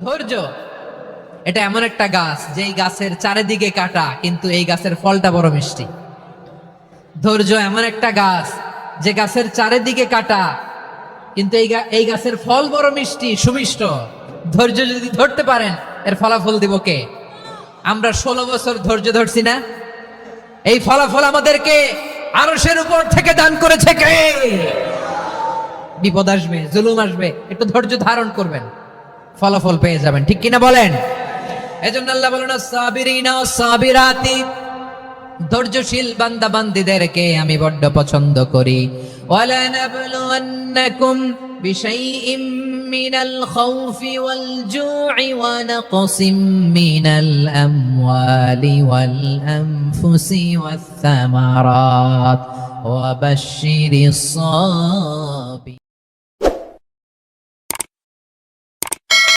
ধৈর্য এটা এমন একটা গাছ যেই গাছের চারিদিকে কাটা, কিন্তু এই গাছের ফলটা বড় মিষ্টি। ধৈর্য এমন একটা গাছ যে গাছের চারিদিকে কাটা, কিন্তু এই গাছের ফল বড় মিষ্টি, সুমিষ্ট। ধৈর্য যদি ধরতে পারেন, এর ফলাফল দিব কে? আমরা 16 বছর ধৈর্য ধরছি না, এই ফলাফল আমাদেরকে আরশের উপর থেকে দান করেছে কে? বিপদ আসবে, জুলুম আসবে, একটু ধৈর্য ধারণ করবেন, ফলাফল পেয়ে যাবেন। ঠিক কিনা বলেন? এজন্য আল্লাহ বলেন সাবিরিনা সাবিরাতি, ধৈর্যশীল বান্দা বান্দীদেরকে আমি বড্ড পছন্দ করি। ওয়ালা নাবলুওয়ান্নাকুম বিশাইইম মিনাল খাউফি ওয়াল জু'i ওয়া নাকসিম মিনাল আমওয়ালি ওয়াল আনফুসি ওয়াস সামারাত ওয়া বাশশিরিস